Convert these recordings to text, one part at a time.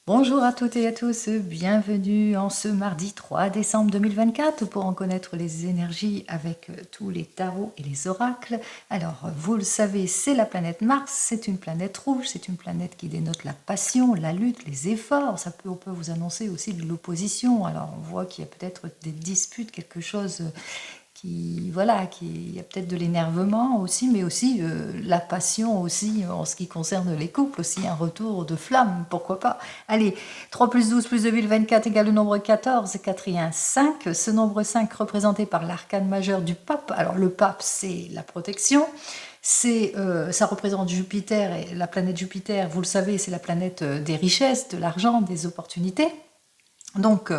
Bonjour à toutes et à tous, bienvenue en ce mardi 3 décembre 2024 pour en connaître les énergies avec tous les tarots et les oracles. Alors, vous le savez, c'est la planète Mars, c'est une planète rouge, c'est une planète qui dénote la passion, la lutte, les efforts. On peut vous annoncer aussi de l'opposition. Alors, on voit qu'il y a peut-être des disputes, quelque chose il y a peut-être de l'énervement aussi, mais aussi la passion aussi en ce qui concerne les couples, aussi un retour de flamme, pourquoi pas. Allez, 3 plus 12 plus 2024 égale le nombre 14, 4 et 1, 5. Ce nombre 5 représenté par l'arcane majeur du pape. Alors le pape, c'est la protection. Ça représente Jupiter, et la planète Jupiter, vous le savez, c'est la planète des richesses, de l'argent, des opportunités. Donc,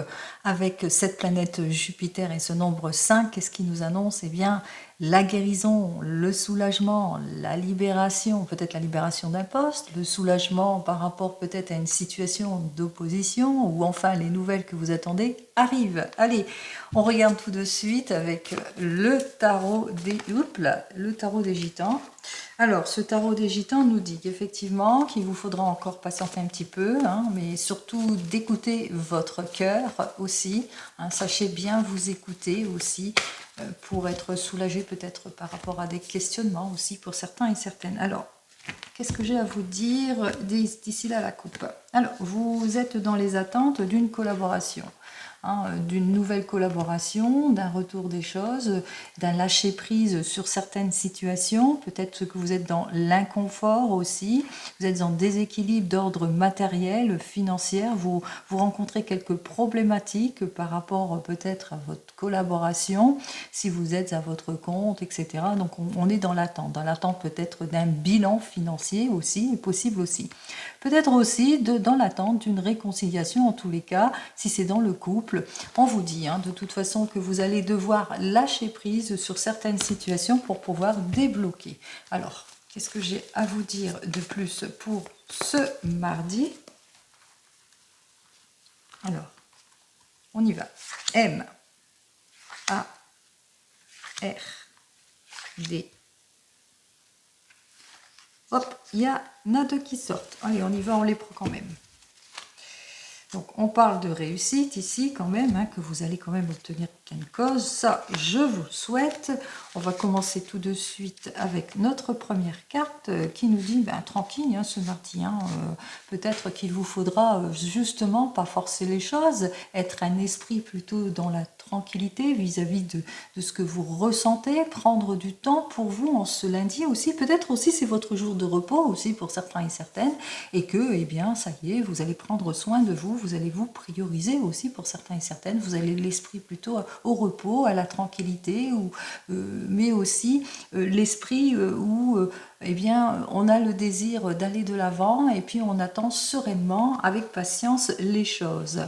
avec cette planète Jupiter et ce nombre 5, qu'est-ce qui nous annonce? Eh bien, la guérison, le soulagement, la libération, peut-être la libération d'un poste, le soulagement par rapport peut-être à une situation d'opposition, ou enfin les nouvelles que vous attendez arrivent. Allez, on regarde tout de suite avec le tarot des Gitans. Alors, ce tarot des Gitans nous dit qu'effectivement, qu'il vous faudra encore patienter un petit peu, mais surtout d'écouter votre cœur aussi. Sachez bien vous écouter aussi pour être soulagé peut-être par rapport à des questionnements aussi pour certains et certaines. Alors, qu'est-ce que j'ai à vous dire d'ici là la coupe? Alors, vous êtes dans les attentes d'une collaboration. D'une nouvelle collaboration, d'un retour des choses, d'un lâcher-prise sur certaines situations. Peut-être que vous êtes dans l'inconfort aussi, vous êtes en déséquilibre d'ordre matériel, financier, vous rencontrez quelques problématiques par rapport peut-être à votre collaboration, si vous êtes à votre compte, etc. Donc on est dans l'attente peut-être d'un bilan financier aussi, est possible aussi. Peut-être aussi dans l'attente d'une réconciliation, en tous les cas, si c'est dans le couple. On vous dit de toute façon que vous allez devoir lâcher prise sur certaines situations pour pouvoir débloquer. Alors, qu'est-ce que j'ai à vous dire de plus pour ce mardi? Alors, on y va. M, A, R, D. Hop, il y en a deux qui sortent. Allez, on y va, on les prend quand même. Donc on parle de réussite ici quand même, que vous allez quand même obtenir une cause. Ça, je vous le souhaite. On va commencer tout de suite avec notre première carte qui nous dit, tranquille ce mardi. Peut-être qu'il vous faudra justement pas forcer les choses, être un esprit plutôt dans la tranquillité vis-à-vis de ce que vous ressentez, prendre du temps pour vous en ce lundi aussi. Peut-être aussi c'est votre jour de repos aussi pour certains et certaines, et que, eh bien, ça y est, vous allez prendre soin de vous allez vous prioriser aussi pour certains et certaines, vous allez l'esprit plutôt au repos, à la tranquillité, mais aussi l'esprit où eh bien, on a le désir d'aller de l'avant et puis on attend sereinement, avec patience, les choses.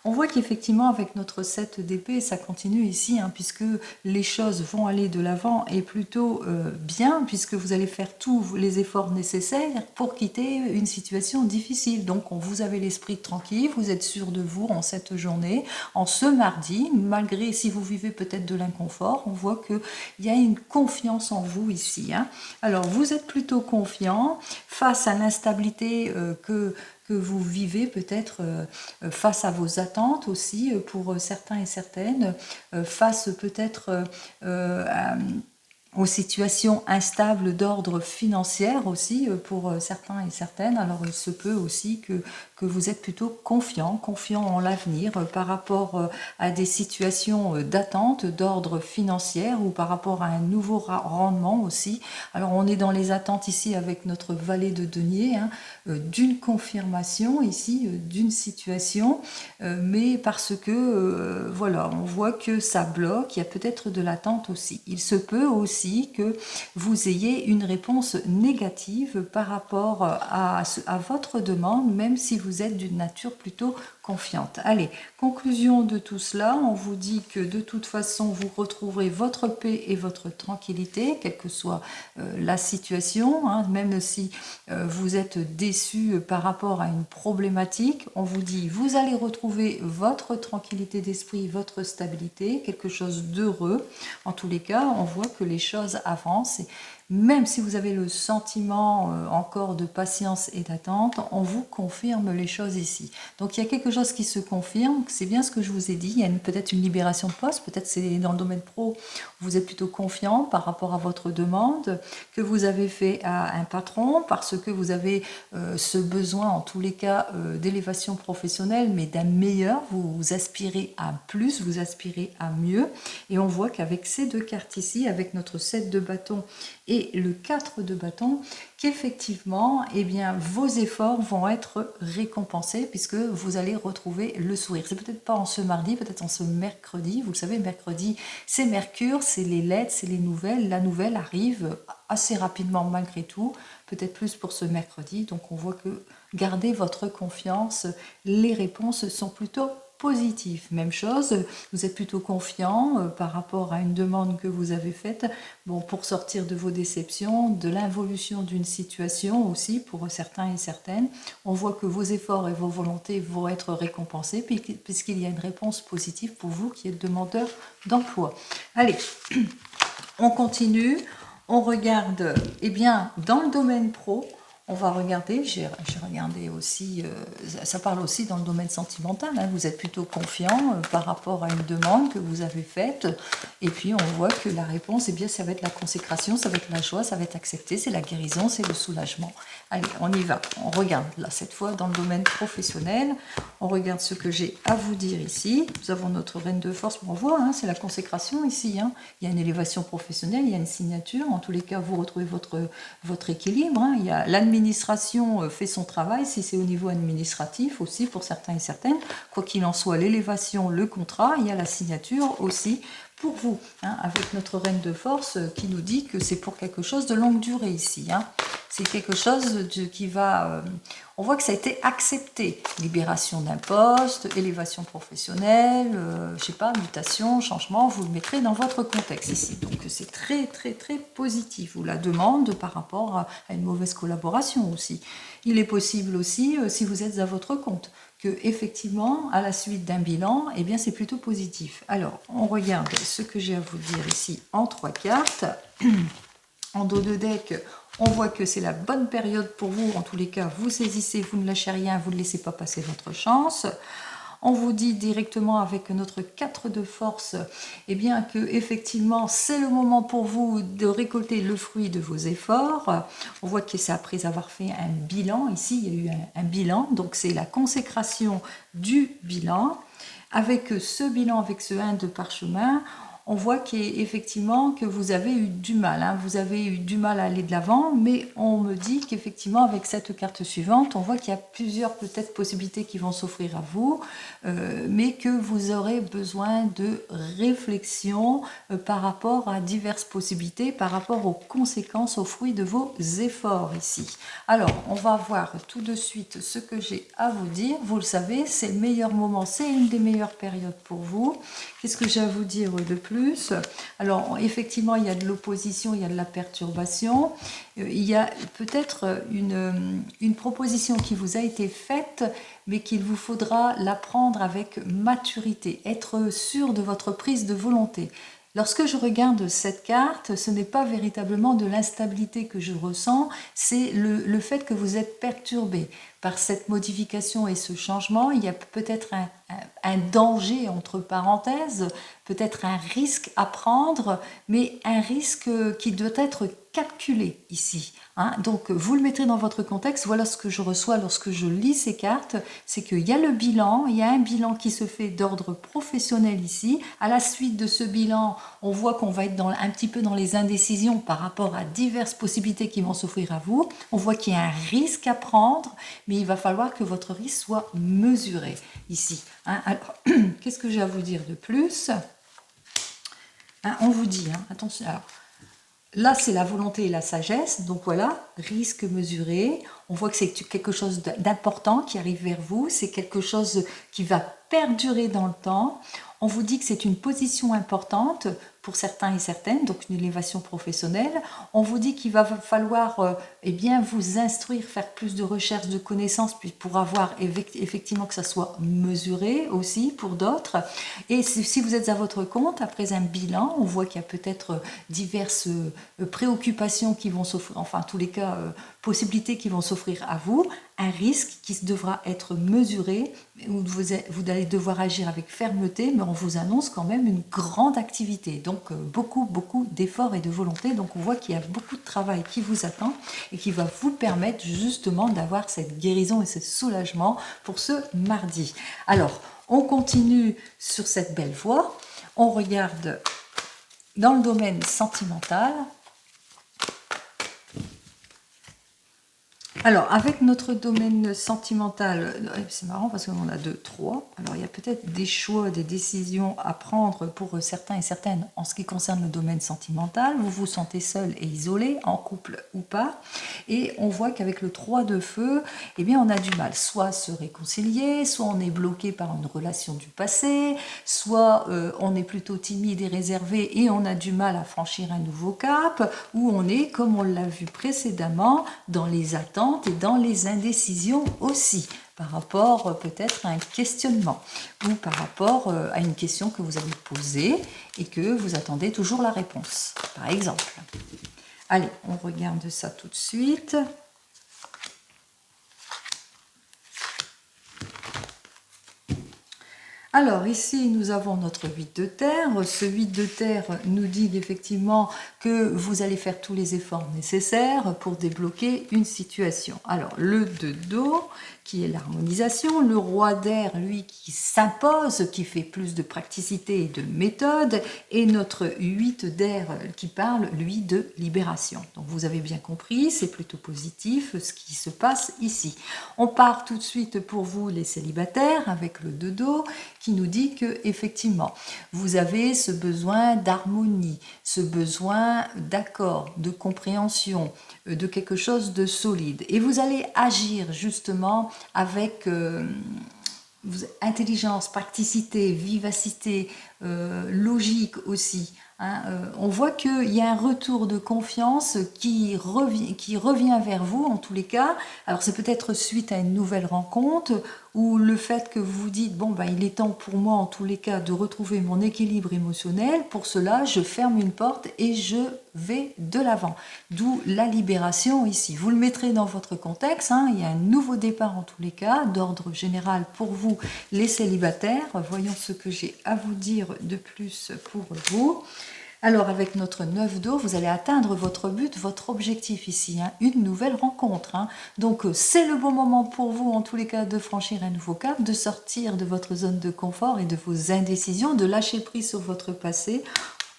On voit qu'effectivement, avec notre 7 d'épée, ça continue ici, puisque les choses vont aller de l'avant et plutôt bien, puisque vous allez faire tous les efforts nécessaires pour quitter une situation difficile. Donc, vous avez l'esprit tranquille, vous êtes sûr de vous en cette journée, en ce mardi, malgré si vous vivez peut-être de l'inconfort, on voit qu'il y a une confiance en vous ici. Alors, vous êtes plutôt confiant face à l'instabilité que vous vivez peut-être face à vos attentes aussi pour certains et certaines, face peut-être aux situations instables d'ordre financier aussi pour certains et certaines. Alors il se peut aussi que vous êtes plutôt confiant en l'avenir par rapport à des situations d'attente d'ordre financier ou par rapport à un nouveau rendement aussi. Alors on est dans les attentes ici avec notre valet de denier, d'une confirmation ici, d'une situation, mais parce que voilà, on voit que ça bloque, il y a peut-être de l'attente aussi. Il se peut aussi que vous ayez une réponse négative par rapport à votre demande, même si vous êtes d'une nature plutôt confiante. Allez, conclusion de tout cela, on vous dit que de toute façon, vous retrouverez votre paix et votre tranquillité, quelle que soit la situation, même si vous êtes déçu par rapport à une problématique, on vous dit vous allez retrouver votre tranquillité d'esprit, votre stabilité, quelque chose d'heureux. En tous les cas, on voit que les choses avancent, même si vous avez le sentiment encore de patience et d'attente, on vous confirme les choses ici. Donc il y a quelque chose qui se confirme, c'est bien ce que je vous ai dit, il y a peut-être une libération de poste, peut-être c'est dans le domaine pro, vous êtes plutôt confiant par rapport à votre demande que vous avez fait à un patron, parce que vous avez ce besoin en tous les cas d'élévation professionnelle, mais d'un meilleur, vous aspirez à plus, vous aspirez à mieux, et on voit qu'avec ces deux cartes ici, avec notre 7 de bâton et le 4 de bâton, qu'effectivement, eh bien, vos efforts vont être récompensés puisque vous allez retrouver le sourire. C'est peut-être pas en ce mardi, peut-être en ce mercredi. Vous le savez, mercredi, c'est Mercure, c'est les lettres, c'est les nouvelles. La nouvelle arrive assez rapidement malgré tout, peut-être plus pour ce mercredi. Donc on voit que gardez votre confiance, les réponses sont plutôt positif. Même chose, vous êtes plutôt confiant par rapport à une demande que vous avez faite, bon, pour sortir de vos déceptions, de l'involution d'une situation aussi pour certains et certaines. On voit que vos efforts et vos volontés vont être récompensés puisqu'il y a une réponse positive pour vous qui êtes demandeur d'emploi. Allez, on continue, on regarde, eh bien, dans le domaine pro, on va regarder, j'ai regardé aussi, ça parle aussi dans le domaine sentimental, hein, vous êtes plutôt confiant par rapport à une demande que vous avez faite, et puis on voit que la réponse, eh bien, ça va être la consécration, ça va être la joie, ça va être accepté, c'est la guérison, c'est le soulagement. Allez, on y va, on regarde, là, cette fois, dans le domaine professionnel, on regarde ce que j'ai à vous dire ici. Nous avons notre reine de force, on voit, hein, c'est la consécration ici, hein. Il y a une élévation professionnelle, il y a une signature, en tous les cas, vous retrouvez votre équilibre, hein. Il y a l'administration fait son travail, si c'est au niveau administratif aussi pour certains et certaines, quoi qu'il en soit, l'élévation, le contrat, il y a la signature aussi pour vous, hein, avec notre reine de force qui nous dit que c'est pour quelque chose de longue durée ici, hein. C'est quelque chose qui va... on voit que ça a été accepté. Libération d'un poste, élévation professionnelle, je sais pas, mutation, changement, vous le mettrez dans votre contexte ici. Donc c'est très très très positif. Ou la demande par rapport à une mauvaise collaboration aussi. Il est possible aussi, si vous êtes à votre compte, que effectivement, à la suite d'un bilan, eh bien c'est plutôt positif. Alors, on regarde ce que j'ai à vous dire ici en 3 cartes. En dos de deck, on voit que c'est la bonne période pour vous. En tous les cas, vous saisissez, vous ne lâchez rien, vous ne laissez pas passer votre chance. On vous dit directement avec notre 4 de force, eh bien que effectivement c'est le moment pour vous de récolter le fruit de vos efforts. On voit que c'est après avoir fait un bilan. Ici, il y a eu un bilan, donc c'est la consécration du bilan. Avec ce bilan, avec ce 1 de parchemin, on voit qu'effectivement que vous avez eu du mal, hein. Vous avez eu du mal à aller de l'avant, mais on me dit qu'effectivement avec cette carte suivante, on voit qu'il y a plusieurs peut-être possibilités qui vont s'offrir à vous, mais que vous aurez besoin de réflexion par rapport à diverses possibilités, par rapport aux conséquences, aux fruits de vos efforts ici. Alors, on va voir tout de suite ce que j'ai à vous dire. Vous le savez, c'est le meilleur moment, c'est une des meilleures périodes pour vous. Qu'est-ce que j'ai à vous dire de plus? Alors, effectivement, il y a de l'opposition, il y a de la perturbation. Il y a peut-être une proposition qui vous a été faite, mais qu'il vous faudra la prendre avec maturité, être sûr de votre prise de volonté. Lorsque je regarde cette carte, ce n'est pas véritablement de l'instabilité que je ressens, c'est le fait que vous êtes perturbé par cette modification et ce changement. Il y a peut-être un danger, entre parenthèses, peut-être un risque à prendre, mais un risque qui doit être calculé ici, hein. Donc vous le mettrez dans votre contexte. Voilà ce que je reçois lorsque je lis ces cartes, c'est qu'il y a le bilan, il y a un bilan qui se fait d'ordre professionnel ici. À la suite de ce bilan, on voit qu'on va être un petit peu dans les indécisions par rapport à diverses possibilités qui vont s'offrir à vous. On voit qu'il y a un risque à prendre, mais il va falloir que votre risque soit mesuré ici, hein. Alors, qu'est-ce que j'ai à vous dire de plus, hein, on vous dit, hein, attention, alors, là, c'est la volonté et la sagesse. Donc voilà, risque mesuré. On voit que c'est quelque chose d'important qui arrive vers vous. C'est quelque chose qui va perdurer dans le temps. On vous dit que c'est une position importante pour certains et certaines, donc une élévation professionnelle. On vous dit qu'il va falloir eh bien, vous instruire, faire plus de recherches, de connaissances, puis pour avoir effectivement que ça soit mesuré aussi pour d'autres. Et si vous êtes à votre compte, après un bilan, on voit qu'il y a peut-être diverses préoccupations qui vont s'offrir, enfin en tous les cas, possibilités qui vont s'offrir à vous, un risque qui devra être mesuré, où vous allez devoir agir avec fermeté, mais on vous annonce quand même une grande activité, donc beaucoup d'efforts et de volonté. Donc on voit qu'il y a beaucoup de travail qui vous attend et qui va vous permettre justement d'avoir cette guérison et ce soulagement pour ce mardi. Alors, on continue sur cette belle voie, on regarde dans le domaine sentimental. Alors, avec notre domaine sentimental, c'est marrant parce qu'on a 2, 3. Alors, il y a peut-être des choix, des décisions à prendre pour certains et certaines en ce qui concerne le domaine sentimental. Vous vous sentez seul et isolé, en couple ou pas. Et on voit qu'avec le 3 de feu, eh bien, on a du mal soit à se réconcilier, soit on est bloqué par une relation du passé, soit on est plutôt timide et réservé et on a du mal à franchir un nouveau cap, ou on est, comme on l'a vu précédemment, dans les attentes et dans les indécisions aussi, par rapport peut-être à un questionnement ou par rapport à une question que vous avez posée et que vous attendez toujours la réponse, par exemple. Allez, on regarde ça tout de suite. Alors ici, nous avons notre 8 de terre. Ce 8 de terre nous dit effectivement que vous allez faire tous les efforts nécessaires pour débloquer une situation. Alors le 2 d'eau, qui est l'harmonisation, le roi d'air, lui, qui s'impose, qui fait plus de praticité et de méthode, et notre 8 d'air qui parle, lui, de libération. Donc vous avez bien compris, c'est plutôt positif ce qui se passe ici. On part tout de suite pour vous les célibataires avec le 2 d'eau, qui nous dit que effectivement vous avez ce besoin d'harmonie, ce besoin d'accord, de compréhension, de quelque chose de solide, et vous allez agir justement avec intelligence, praticité, vivacité, logique aussi. On voit qu'il y a un retour de confiance qui revient vers vous en tous les cas. Alors c'est peut-être suite à une nouvelle rencontre ou le fait que vous vous dites bon ben il est temps pour moi en tous les cas de retrouver mon équilibre émotionnel. Pour cela je ferme une porte et je vais de l'avant. D'où la libération ici. Vous le mettrez dans votre contexte. Il y a un nouveau départ en tous les cas d'ordre général pour vous les célibataires. Voyons ce que j'ai à vous dire de plus pour vous. Alors avec notre 9 d'eau, vous allez atteindre votre but, votre objectif ici, une nouvelle rencontre. Donc c'est le bon moment pour vous en tous les cas de franchir un nouveau cap, de sortir de votre zone de confort et de vos indécisions, de lâcher prise sur votre passé.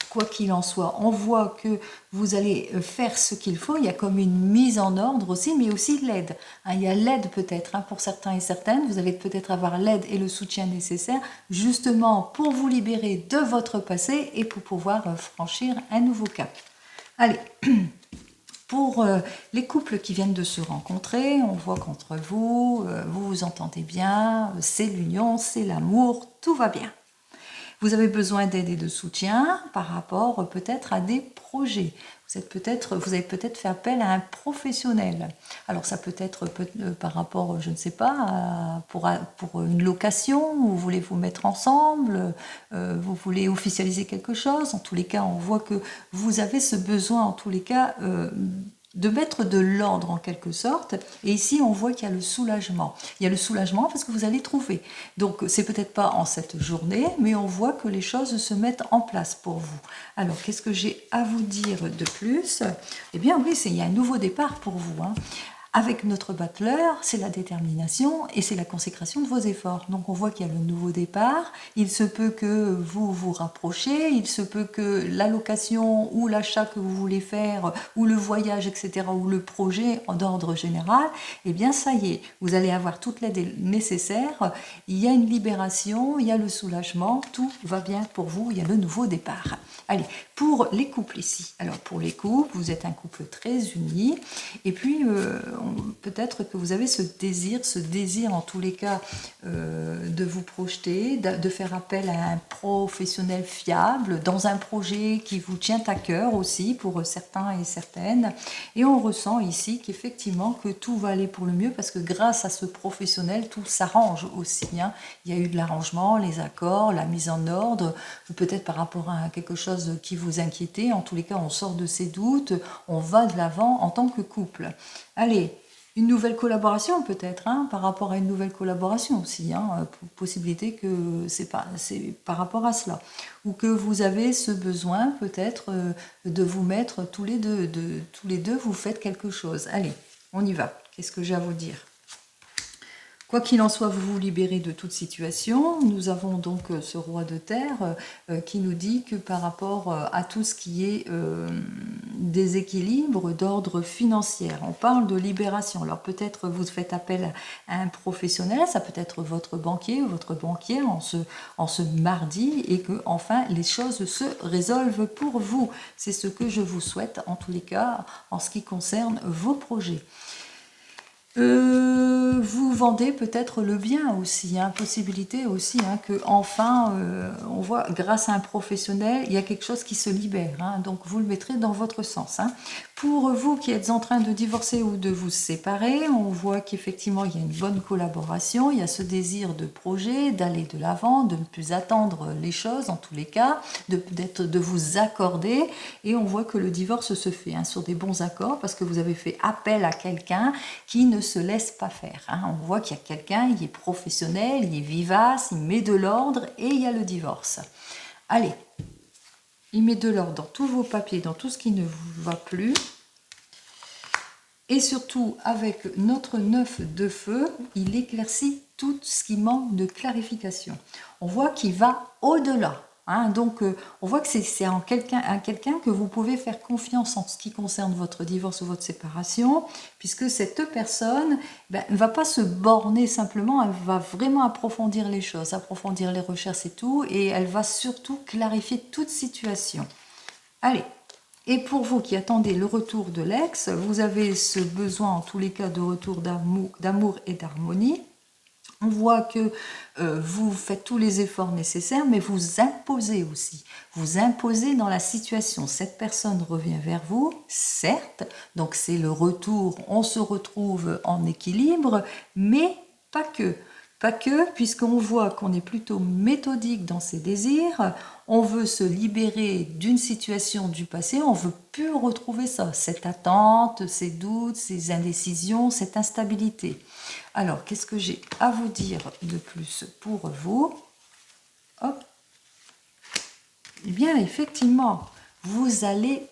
Quoi qu'il en soit, on voit que vous allez faire ce qu'il faut. Il y a comme une mise en ordre aussi, mais aussi l'aide. Il y a l'aide peut-être pour certains et certaines. Vous allez peut-être avoir l'aide et le soutien nécessaire justement pour vous libérer de votre passé et pour pouvoir franchir un nouveau cap. Allez, pour les couples qui viennent de se rencontrer, on voit qu'entre vous, vous vous entendez bien, c'est l'union, c'est l'amour, tout va bien. Vous avez besoin d'aide et de soutien par rapport peut-être à des projets. Vous avez peut-être fait appel à un professionnel. Alors ça peut être par rapport, je ne sais pas, pour une location, vous voulez vous mettre ensemble, vous voulez officialiser quelque chose. En tous les cas, on voit que vous avez ce besoin, en tous les cas, de mettre de l'ordre en quelque sorte. Et ici, on voit qu'il y a le soulagement. Il y a le soulagement parce que vous allez trouver. Donc, c'est peut-être pas en cette journée, mais on voit que les choses se mettent en place pour vous. Alors, qu'est-ce que j'ai à vous dire de plus? Eh bien, oui, il y a un nouveau départ pour vous. Avec notre battleur, c'est la détermination et c'est la consécration de vos efforts. Donc on voit qu'il y a le nouveau départ, il se peut que vous vous rapprochiez, il se peut que l'allocation ou l'achat que vous voulez faire, ou le voyage, etc., ou le projet d'ordre général, eh bien ça y est, vous allez avoir toute l'aide nécessaire, il y a une libération, il y a le soulagement, tout va bien pour vous, il y a le nouveau départ. Allez, pour les couples ici, alors pour les couples, vous êtes un couple très uni, et puis peut-être que vous avez ce désir en tous les cas de vous projeter, de faire appel à un professionnel fiable dans un projet qui vous tient à cœur aussi pour certains et certaines. Et on ressent ici qu'effectivement que tout va aller pour le mieux parce que grâce à ce professionnel, tout s'arrange aussi. Hein. Il y a eu de l'arrangement, les accords, la mise en ordre, ou peut-être par rapport à quelque chose qui vous inquiétait. En tous les cas, on sort de ses doutes, on va de l'avant en tant que couple. Allez, une nouvelle collaboration peut-être, hein, par rapport à une nouvelle collaboration aussi, hein, possibilité que c'est par rapport à cela, ou que vous avez ce besoin peut-être de vous mettre tous les deux, vous faites quelque chose. Allez, on y va. Qu'est-ce que j'ai à vous dire ? Quoi qu'il en soit, vous vous libérez de toute situation. Nous avons donc ce roi de terre qui nous dit que par rapport à tout ce qui est déséquilibre d'ordre financier, on parle de libération. Alors peut-être vous faites appel à un professionnel, ça peut être votre banquier ou votre banquière en ce mardi et que enfin les choses se résolvent pour vous. C'est ce que je vous souhaite en tous les cas en ce qui concerne vos projets. Vous vendez peut-être le bien aussi, hein, possibilité aussi hein, que enfin on voit grâce à un professionnel il y a quelque chose qui se libère, hein, donc vous le mettrez dans votre sens. Hein. Pour vous qui êtes en train de divorcer ou de vous séparer, on voit qu'effectivement il y a une bonne collaboration, il y a ce désir de projet, d'aller de l'avant, de ne plus attendre les choses en tous les cas, de vous accorder et on voit que le divorce se fait hein, sur des bons accords parce que vous avez fait appel à quelqu'un qui ne se laisse pas faire. Hein. On voit qu'il y a quelqu'un, il est professionnel, il est vivace, il met de l'ordre et il y a le divorce. Allez, il met de l'ordre dans tous vos papiers, dans tout ce qui ne vous va plus. Et surtout, avec notre 9 de feu, il éclaircit tout ce qui manque de clarification. On voit qu'il va au-delà. Hein, donc, on voit que c'est à quelqu'un que vous pouvez faire confiance en ce qui concerne votre divorce ou votre séparation, puisque cette personne ne va pas se borner simplement, elle va vraiment approfondir les choses, approfondir les recherches et tout, et elle va surtout clarifier toute situation. Allez, et pour vous qui attendez le retour de l'ex, vous avez ce besoin en tous les cas de retour d'amour et d'harmonie. On voit que vous faites tous les efforts nécessaires, mais vous imposez aussi. Vous imposez dans la situation. Cette personne revient vers vous, certes, donc c'est le retour, on se retrouve en équilibre, mais pas que. Pas que, puisqu'on voit qu'on est plutôt méthodique dans ses désirs, on veut se libérer d'une situation du passé, on veut plus retrouver ça, cette attente, ces doutes, ces indécisions, cette instabilité. Alors, qu'est-ce que j'ai à vous dire de plus pour vous ? Hop. Eh bien, effectivement, vous allez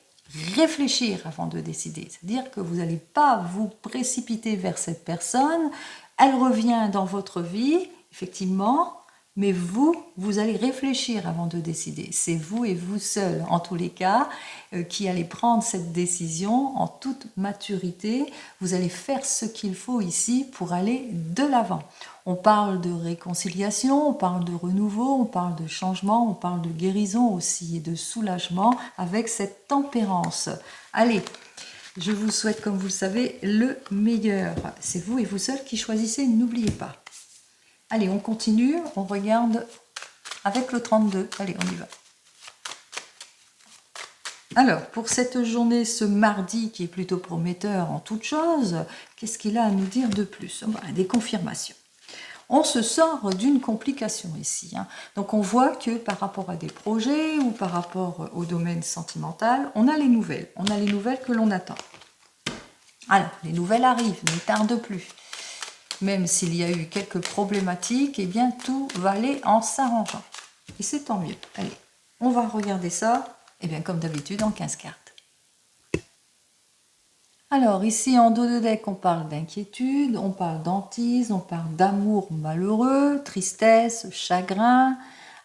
réfléchir avant de décider. C'est-à-dire que vous n'allez pas vous précipiter vers cette personne. Elle revient dans votre vie, effectivement, mais vous allez réfléchir avant de décider. C'est vous et vous seul, en tous les cas, qui allez prendre cette décision en toute maturité. Vous allez faire ce qu'il faut ici pour aller de l'avant. On parle de réconciliation, on parle de renouveau, on parle de changement, on parle de guérison aussi et de soulagement avec cette tempérance. Allez, je vous souhaite, comme vous le savez, le meilleur. C'est vous et vous seul qui choisissez, n'oubliez pas. Allez, on continue, on regarde avec le 32. Allez, on y va. Alors, pour cette journée, ce mardi qui est plutôt prometteur en toute chose, qu'est-ce qu'il a à nous dire de plus ? Des confirmations. On se sort d'une complication ici. Hein. Donc on voit que par rapport à des projets ou par rapport au domaine sentimental, on a les nouvelles. On a les nouvelles que l'on attend. Alors, les nouvelles arrivent, ne tardent plus. Même s'il y a eu quelques problématiques, eh bien tout va aller en s'arrangeant. Et c'est tant mieux. Allez, on va regarder ça, eh bien comme d'habitude, en 15 cartes. Alors ici en dos de deck, on parle d'inquiétude, on parle d'hantise, on parle d'amour malheureux, tristesse, chagrin.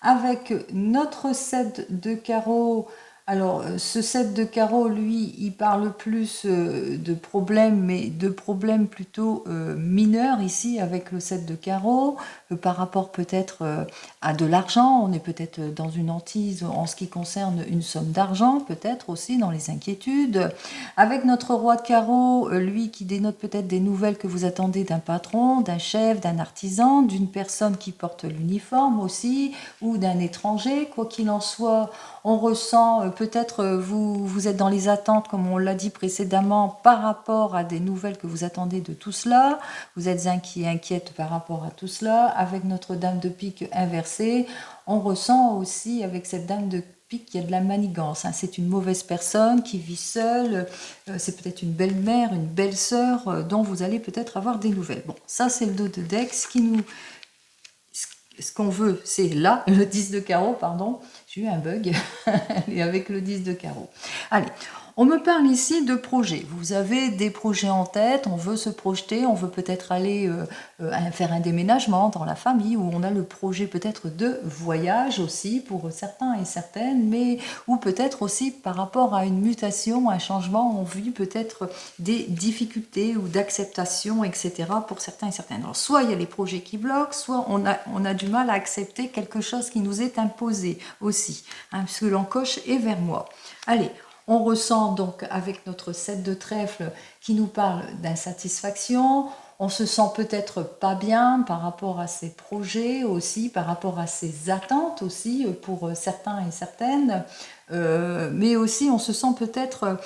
Avec notre 7 de carreau, alors ce 7 de carreau, lui, il parle plus de problèmes, mais de problèmes plutôt mineurs ici avec le 7 de carreau. par rapport peut-être à de l'argent, on est peut-être dans une hantise en ce qui concerne une somme d'argent, peut-être aussi dans les inquiétudes. Avec notre roi de carreau, lui qui dénote peut-être des nouvelles que vous attendez d'un patron, d'un chef, d'un artisan, d'une personne qui porte l'uniforme aussi, ou d'un étranger. Quoi qu'il en soit, on ressent peut-être vous êtes dans les attentes, comme on l'a dit précédemment, par rapport à des nouvelles que vous attendez de tout cela. Vous êtes inquiète par rapport à tout cela. Avec notre dame de pique inversée, on ressent aussi avec cette dame de pique qu'il y a de la manigance. Hein. C'est une mauvaise personne qui vit seule. C'est peut-être une belle-mère, une belle-sœur dont vous allez peut-être avoir des nouvelles. Bon, ça c'est le dos de deck. Ce qu'on veut, c'est là, le 10 de carreau, pardon. J'ai eu un bug. Et avec le 10 de carreau. Allez, on me parle ici de projets. Vous avez des projets en tête, on veut se projeter, on veut peut-être aller faire un déménagement dans la famille, où on a le projet peut-être de voyage aussi pour certains et certaines, mais ou peut-être aussi par rapport à une mutation, un changement, on vit peut-être des difficultés ou d'acceptation, etc. pour certains et certaines. Alors, soit il y a les projets qui bloquent, soit on a du mal à accepter quelque chose qui nous est imposé aussi, hein, puisque l'encoche est vers moi. Allez, on ressent donc avec notre 7 de trèfle qui nous parle d'insatisfaction, on se sent peut-être pas bien par rapport à ses projets aussi, par rapport à ses attentes aussi pour certains et certaines, mais aussi on se sent peut-être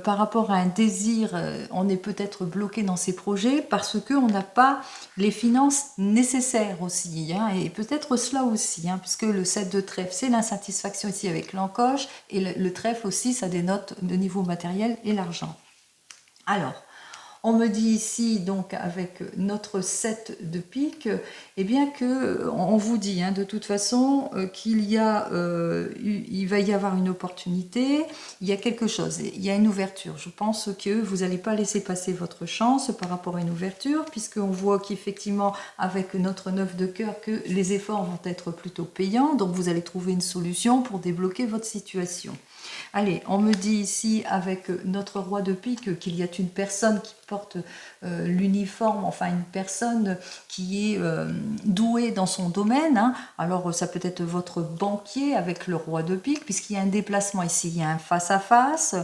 par rapport à un désir, on est peut-être bloqué dans ses projets parce qu'on n'a pas les finances nécessaires aussi, hein, et peut-être cela aussi, hein, puisque le 7 de trèfle c'est l'insatisfaction ici avec l'encoche, et le trèfle aussi ça dénote le niveau matériel et l'argent. Alors, on me dit ici, donc avec notre 7 de pique, eh bien que, on vous dit hein, de toute façon il va y avoir une opportunité, il y a quelque chose, il y a une ouverture. Je pense que vous n'allez pas laisser passer votre chance par rapport à une ouverture, puisqu'on voit qu'effectivement, avec notre 9 de cœur, que les efforts vont être plutôt payants, donc vous allez trouver une solution pour débloquer votre situation. Allez, on me dit ici avec notre roi de pique qu'il y a une personne qui porte l'uniforme, enfin une personne qui est douée dans son domaine. Hein. Alors ça peut être votre banquier avec le roi de pique, puisqu'il y a un déplacement ici, il y a un face-à-face,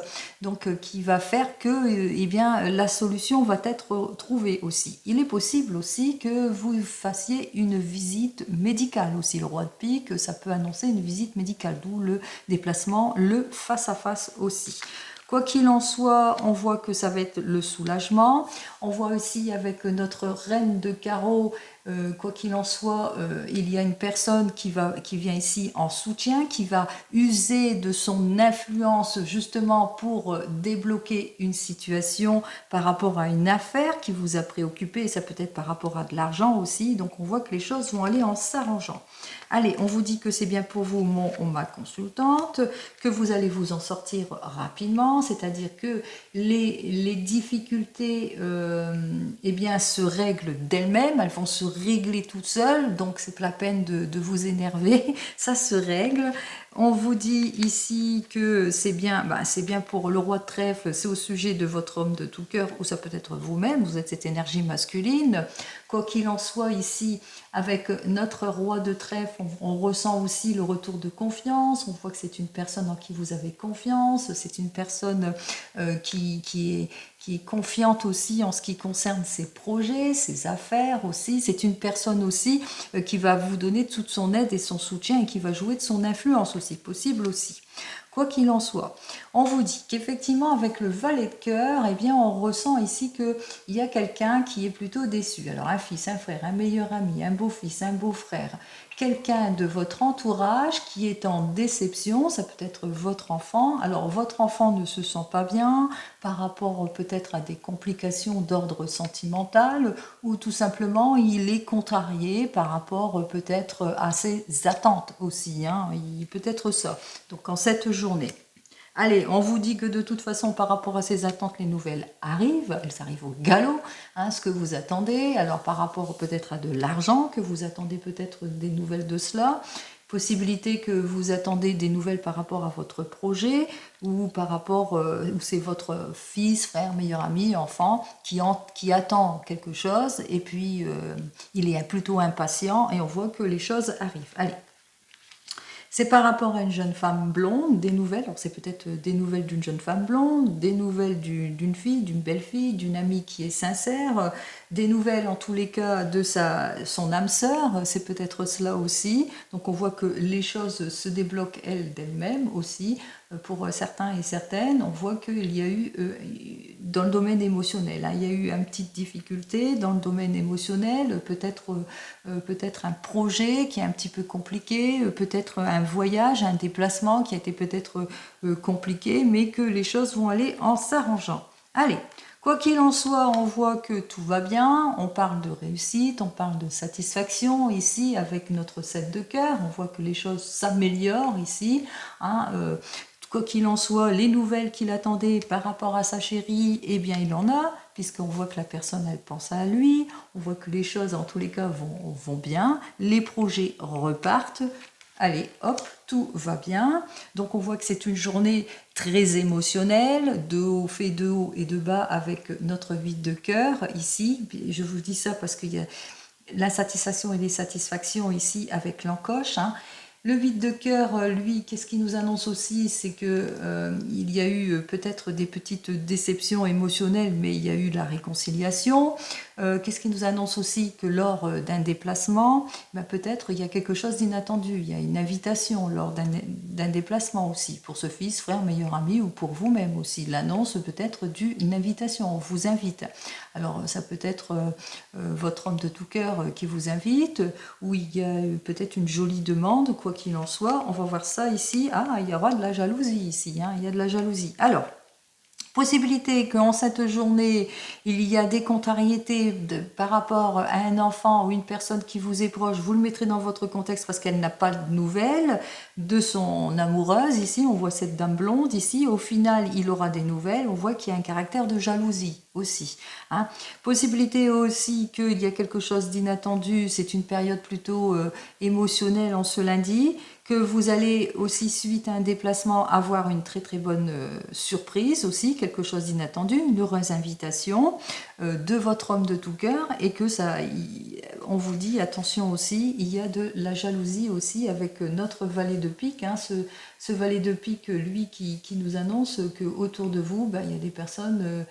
donc qui va faire que eh bien, la solution va être trouvée aussi. Il est possible aussi que vous fassiez une visite médicale aussi. Le roi de pique, ça peut annoncer une visite médicale, d'où le déplacement, le face-à-face aussi. Quoi qu'il en soit, on voit que ça va être le soulagement. On voit aussi avec notre reine de carreau, quoi qu'il en soit, il y a une personne qui vient ici en soutien, qui va user de son influence justement pour débloquer une situation par rapport à une affaire qui vous a préoccupé, et ça peut être par rapport à de l'argent aussi. Donc on voit que les choses vont aller en s'arrangeant. Allez, on vous dit que c'est bien pour vous, ma consultante, que vous allez vous en sortir rapidement, c'est-à-dire que les difficultés eh bien, se règlent d'elles-mêmes, elles vont se régler toutes seules, donc c'est pas la peine de vous énerver, ça se règle. On vous dit ici que c'est bien pour le roi de trèfle, c'est au sujet de votre homme de tout cœur, ou ça peut être vous-même, vous êtes cette énergie masculine. Quoi qu'il en soit ici, avec notre roi de trèfle, on ressent aussi le retour de confiance, on voit que c'est une personne en qui vous avez confiance, c'est une personne qui est confiante aussi en ce qui concerne ses projets, ses affaires aussi. C'est une personne aussi qui va vous donner toute son aide et son soutien et qui va jouer de son influence aussi, possible aussi. Quoi qu'il en soit, on vous dit qu'effectivement avec le valet de cœur, eh bien on ressent ici qu'il y a quelqu'un qui est plutôt déçu. Alors un fils, un frère, un meilleur ami, un beau-fils, un beau-frère, quelqu'un de votre entourage qui est en déception, ça peut être votre enfant. Alors votre enfant ne se sent pas bien par rapport peut-être à des complications d'ordre sentimental, ou tout simplement il est contrarié par rapport peut-être à ses attentes aussi, hein. Il peut être ça. Donc en cette journée. Allez, on vous dit que de toute façon, par rapport à ces attentes, les nouvelles arrivent, elles arrivent au galop, hein, ce que vous attendez. Alors par rapport peut-être à de l'argent, que vous attendez peut-être des nouvelles de cela, Possibilité que vous attendez des nouvelles par rapport à votre projet ou par rapport, ou c'est votre fils, frère, meilleur ami, enfant qui attend quelque chose et puis il est plutôt impatient et on voit que les choses arrivent. Allez. C'est par rapport à une jeune femme blonde, des nouvelles, alors c'est peut-être des nouvelles d'une jeune femme blonde, des nouvelles d'une fille, d'une belle fille, d'une amie qui est sincère, des nouvelles en tous les cas de son âme sœur, c'est peut-être cela aussi. Donc on voit que les choses se débloquent elles d'elles-mêmes aussi, pour certains et certaines. On voit qu'il y a eu, dans le domaine émotionnel, hein, il y a eu une petite difficulté dans le domaine émotionnel, peut-être un projet qui est un petit peu compliqué, peut-être un voyage, un déplacement qui a été peut-être compliqué, mais que les choses vont aller en s'arrangeant. Allez, quoi qu'il en soit, on voit que tout va bien, on parle de réussite, on parle de satisfaction ici avec notre 7 de cœur, on voit que les choses s'améliorent ici, hein, quoi qu'il en soit, les nouvelles qu'il attendait par rapport à sa chérie, eh bien il en a, puisqu'on voit que la personne, elle pense à lui, on voit que les choses, en tous les cas, vont bien, les projets repartent, allez, hop, tout va bien. Donc on voit que c'est une journée très émotionnelle, fait de haut et de bas avec notre 8 de cœur ici. Je vous dis ça parce qu'il y a l'insatisfaction et les satisfactions ici avec l'encoche, hein. Le 8 de cœur, lui, qu'est-ce qu'il nous annonce aussi? C'est que il y a eu peut-être des petites déceptions émotionnelles, mais il y a eu la réconciliation. Qu'est-ce qu'il nous annonce aussi? Que lors d'un déplacement, ben peut-être il y a quelque chose d'inattendu. Il y a une invitation lors d'un déplacement aussi, pour ce fils, frère, meilleur ami, ou pour vous-même aussi. L'annonce peut-être d'une invitation, on vous invite. Alors ça peut être votre homme de tout cœur qui vous invite, ou il y a peut-être une jolie demande, quoi qu'il en soit. On va voir ça ici. Ah, il y aura de la jalousie ici, hein, il y a de la jalousie. Alors, possibilité qu'en cette journée, il y a des contrariétés par rapport à un enfant ou une personne qui vous est proche, vous le mettrez dans votre contexte parce qu'elle n'a pas de nouvelles de son amoureuse. Ici, on voit cette dame blonde. Ici, au final, il aura des nouvelles. On voit qu'il y a un caractère de jalousie aussi, hein. Possibilité aussi qu'il y a quelque chose d'inattendu. C'est une période plutôt émotionnelle en ce lundi, que vous allez aussi, suite à un déplacement, avoir une très très bonne surprise aussi, quelque chose d'inattendu, une heureuse invitation de votre homme de tout cœur, et que ça, on vous dit attention aussi, il y a de la jalousie aussi avec notre valet de pique, hein, ce valet de pique, lui, qui nous annonce que autour de vous, bah, il y a des personnes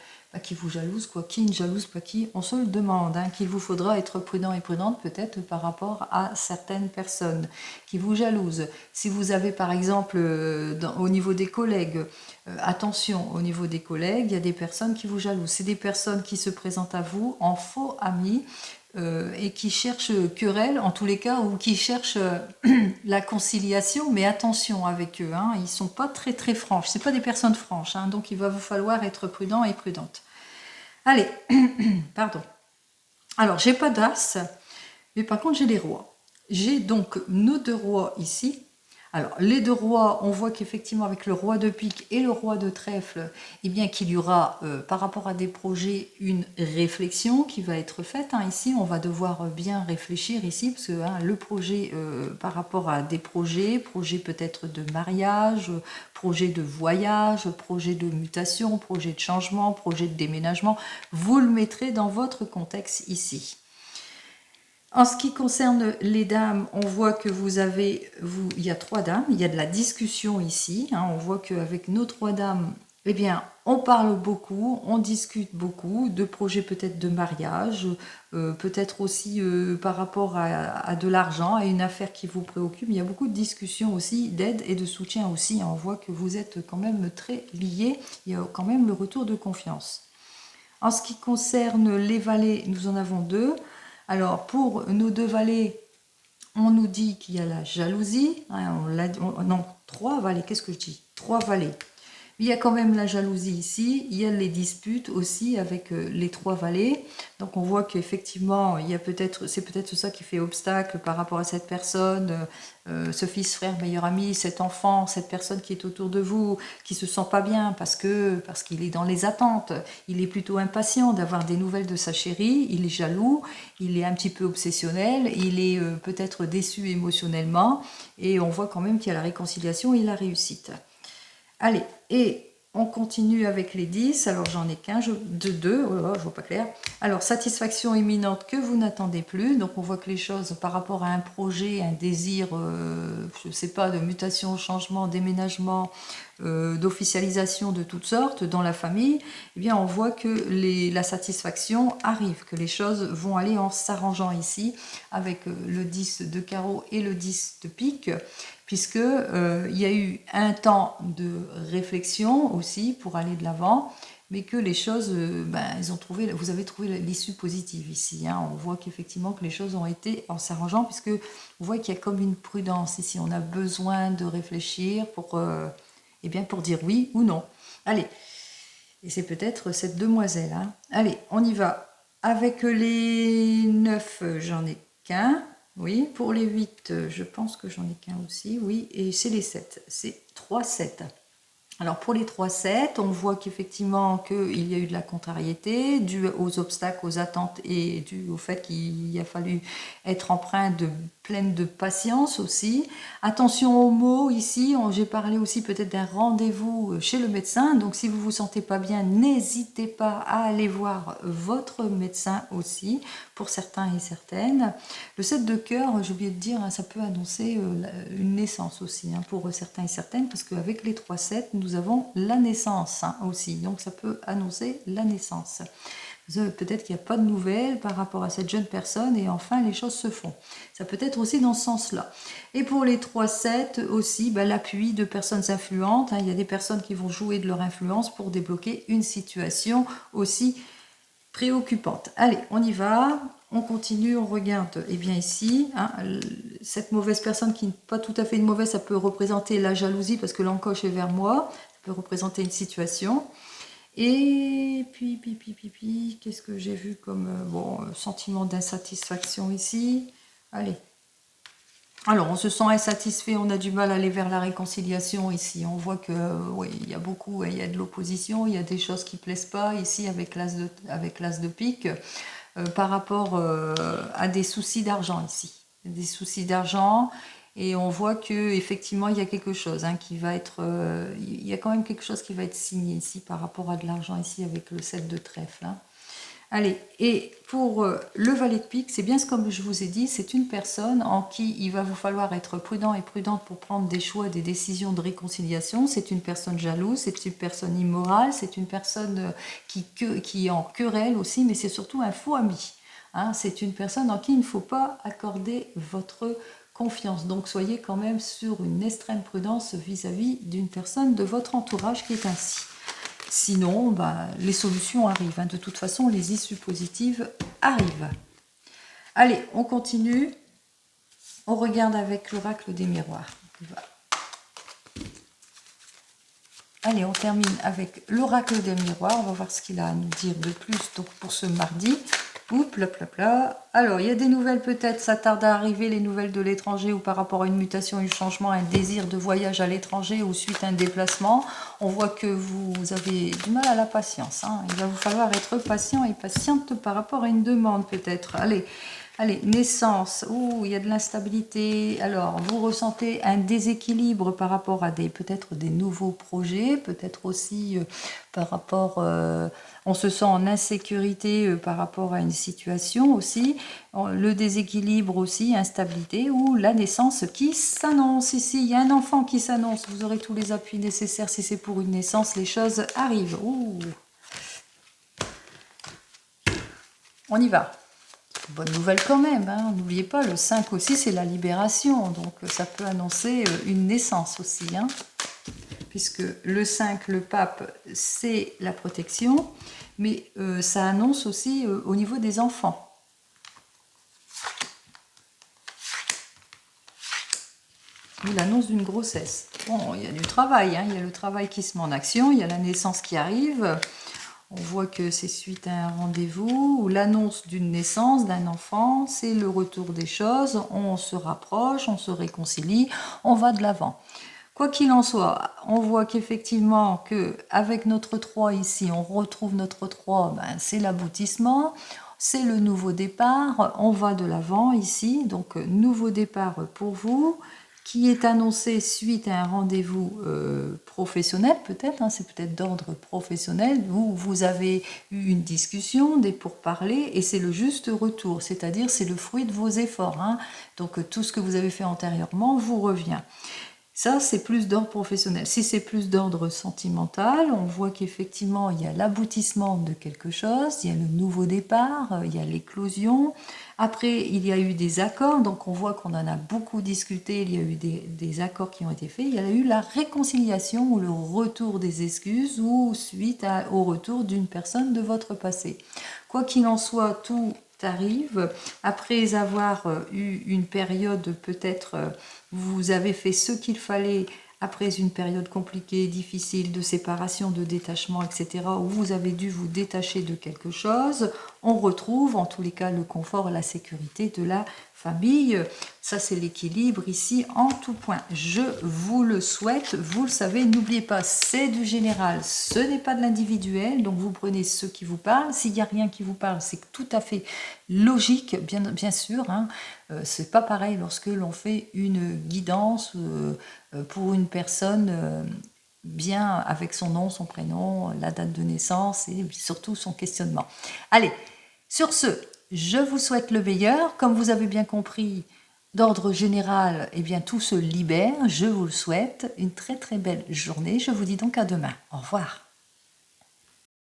qui vous jalousent, quoi. Qui ne jalouse pas qui? On se le demande, hein, qu'il vous faudra être prudent et prudente peut-être par rapport à certaines personnes qui vous jalousent. Si vous avez par exemple au niveau des collègues, attention, au niveau des collègues, il y a des personnes qui vous jalousent. C'est des personnes qui se présentent à vous en faux amis, et qui cherchent querelle, en tous les cas, ou qui cherchent la conciliation, mais attention avec eux, hein, ils ne sont pas très très franches, ce pas des personnes franches, hein, donc il va vous falloir être prudent et prudente. Allez, pardon. Alors, j'ai pas d'as, mais par contre j'ai des rois. J'ai donc nos deux rois ici. Alors, les deux rois, on voit qu'effectivement, avec le roi de pique et le roi de trèfle, eh bien qu'il y aura, par rapport à des projets, une réflexion qui va être faite, hein. Ici, on va devoir bien réfléchir ici, parce que hein, le projet, par rapport à des projets peut-être de mariage, projet de voyage, projet de mutation, projet de changement, projet de déménagement, vous le mettrez dans votre contexte ici. En ce qui concerne les dames, on voit que il y a 3 dames, il y a de la discussion ici, hein, on voit qu'avec nos 3 dames, eh bien, on parle beaucoup, on discute beaucoup de projets peut-être de mariage, peut-être aussi par rapport à de l'argent, à une affaire qui vous préoccupe. Il y a beaucoup de discussions aussi, d'aide et de soutien aussi. On voit que vous êtes quand même très liés, il y a quand même le retour de confiance. En ce qui concerne les valets, nous en avons 2. Alors, pour nos 2 valets, on nous dit qu'il y a la jalousie. Hein, non, 3 valets, qu'est-ce que je dis? 3 valets. Il y a quand même la jalousie ici, il y a les disputes aussi avec les trois valets. Donc on voit qu'effectivement, il y a peut-être, c'est peut-être ça qui fait obstacle par rapport à cette personne, ce fils, frère, meilleur ami, cet enfant, cette personne qui est autour de vous, qui se sent pas bien parce qu'il est dans les attentes. Il est plutôt impatient d'avoir des nouvelles de sa chérie, il est jaloux, il est un petit peu obsessionnel, il est peut-être déçu émotionnellement, et on voit quand même qu'il y a la réconciliation et la réussite. Allez, et on continue avec les 10. Alors j'en ai qu'un, de 2, oh là là, je vois pas clair. Alors satisfaction imminente que vous n'attendez plus. Donc on voit que les choses par rapport à un projet, un désir, je sais pas, de mutation, changement, déménagement, d'officialisation de toutes sortes dans la famille, eh bien on voit que la satisfaction arrive, que les choses vont aller en s'arrangeant ici avec le 10 de carreau et le 10 de pique, puisque il y a eu un temps de réflexion aussi pour aller de l'avant, mais que les choses, vous avez trouvé l'issue positive ici. Hein. On voit qu'effectivement que les choses ont été en s'arrangeant, puisque on voit qu'il y a comme une prudence ici. On a besoin de réfléchir pour dire oui ou non. Allez, et c'est peut-être cette demoiselle. Hein. Allez, on y va. Avec les 9, j'en ai qu'un. Oui, pour les 8, je pense que j'en ai qu'un aussi. Oui, et c'est les 7. C'est 3, 7. Alors pour les 3-7, on voit qu'effectivement qu'il y a eu de la contrariété due aux obstacles, aux attentes et dû au fait qu'il a fallu être empreint pleine de patience aussi. Attention aux mots ici, j'ai parlé aussi peut-être d'un rendez-vous chez le médecin, donc si vous vous sentez pas bien, n'hésitez pas à aller voir votre médecin aussi, pour certains et certaines. Le 7 de cœur, j'ai oublié de dire, ça peut annoncer une naissance aussi, pour certains et certaines, parce qu'avec les 3-7, nous avons la naissance aussi, donc ça peut annoncer la naissance. Peut-être qu'il n'y a pas de nouvelles par rapport à cette jeune personne et enfin les choses se font. Ça peut être aussi dans ce sens-là. Et pour les 3-7 aussi, l'appui de personnes influentes. Il y a des personnes qui vont jouer de leur influence pour débloquer une situation aussi préoccupante. Allez, on y va. On continue, on regarde. Et bien ici, cette mauvaise personne qui n'est pas tout à fait une mauvaise, ça peut représenter la jalousie parce que l'encoche est vers moi. Ça peut représenter une situation. Et puis, qu'est-ce que j'ai vu comme sentiment d'insatisfaction ici. Allez. Alors, on se sent insatisfait, on a du mal à aller vers la réconciliation ici. On voit que, oui, il y a beaucoup, il y a de l'opposition, il y a des choses qui ne plaisent pas ici avec l'as de pique par rapport à des soucis d'argent ici. Des soucis d'argent. Et on voit que effectivement il y a quelque chose qui va être, il y a quand même quelque chose qui va être signé ici par rapport à de l'argent ici avec le 7 de trèfle. Allez, et pour le valet de pique, c'est bien comme je vous ai dit, c'est une personne en qui il va vous falloir être prudent et prudente pour prendre des choix, des décisions de réconciliation. C'est une personne jalouse, c'est une personne immorale, c'est une personne qui est en querelle aussi, mais c'est surtout un faux ami. C'est une personne en qui il ne faut pas accorder votre confiance. Donc soyez quand même sur une extrême prudence vis-à-vis d'une personne de votre entourage qui est ainsi. Sinon, les solutions arrivent. De toute façon, les issues positives arrivent. Allez, on continue. On regarde avec l'oracle des miroirs. Allez, on termine avec l'oracle des miroirs. On va voir ce qu'il a à nous dire de plus donc, pour ce mardi. Oups, alors, il y a des nouvelles peut-être, ça tarde à arriver, les nouvelles de l'étranger ou par rapport à une mutation, un changement, un désir de voyage à l'étranger ou suite à un déplacement. On voit que vous avez du mal à la patience. Il va vous falloir être patient et patiente par rapport à une demande peut-être. Allez, naissance, il y a de l'instabilité. Alors, vous ressentez un déséquilibre par rapport à peut-être des nouveaux projets, peut-être aussi par rapport... on se sent en insécurité par rapport à une situation aussi. Le déséquilibre aussi, instabilité, ou la naissance qui s'annonce ici. Il y a un enfant qui s'annonce. Vous aurez tous les appuis nécessaires si c'est pour une naissance. Les choses arrivent. On y va. Bonne nouvelle quand même, n'oubliez pas, le 5 aussi c'est la libération, donc ça peut annoncer une naissance aussi, puisque le 5, le pape, c'est la protection, mais ça annonce aussi au niveau des enfants. ou l'annonce d'une grossesse. Bon, il y a du travail, hein, il y a le travail qui se met en action, il y a la naissance qui arrive. On voit que c'est suite à un rendez-vous ou l'annonce d'une naissance d'un enfant, c'est le retour des choses, on se rapproche, on se réconcilie, on va de l'avant. Quoi qu'il en soit, on voit qu'effectivement, avec notre 3 ici, on retrouve notre 3, ben, c'est l'aboutissement, c'est le nouveau départ, on va de l'avant ici, donc nouveau départ pour vous, qui est annoncé suite à un rendez-vous professionnel peut-être, hein, c'est peut-être d'ordre professionnel, où vous avez eu une discussion, des pourparlers, et c'est le juste retour, c'est-à-dire c'est le fruit de vos efforts. Hein, donc tout ce que vous avez fait antérieurement vous revient. Ça, c'est plus d'ordre professionnel. Si c'est plus d'ordre sentimental, on voit qu'effectivement, il y a l'aboutissement de quelque chose, il y a le nouveau départ, il y a l'éclosion. Après, il y a eu des accords, donc on voit qu'on en a beaucoup discuté, il y a eu des accords qui ont été faits. Il y a eu la réconciliation ou le retour des excuses ou suite au retour d'une personne de votre passé. Quoi qu'il en soit, tout arrive après avoir eu une période peut-être vous avez fait ce qu'il fallait après une période compliquée, difficile, de séparation, de détachement, etc., où vous avez dû vous détacher de quelque chose, on retrouve en tous les cas le confort et la sécurité de la famille. Ça, c'est l'équilibre ici en tout point. Je vous le souhaite, vous le savez, n'oubliez pas, c'est du général, ce n'est pas de l'individuel, donc vous prenez ce qui vous parle. S'il n'y a rien qui vous parle, c'est tout à fait logique, bien sûr. Hein. C'est pas pareil lorsque l'on fait une guidance pour une personne bien avec son nom, son prénom, la date de naissance et surtout son questionnement. Allez, sur ce, je vous souhaite le meilleur. Comme vous avez bien compris, d'ordre général, eh bien, tout se libère. Je vous le souhaite. Une très très belle journée. Je vous dis donc à demain. Au revoir.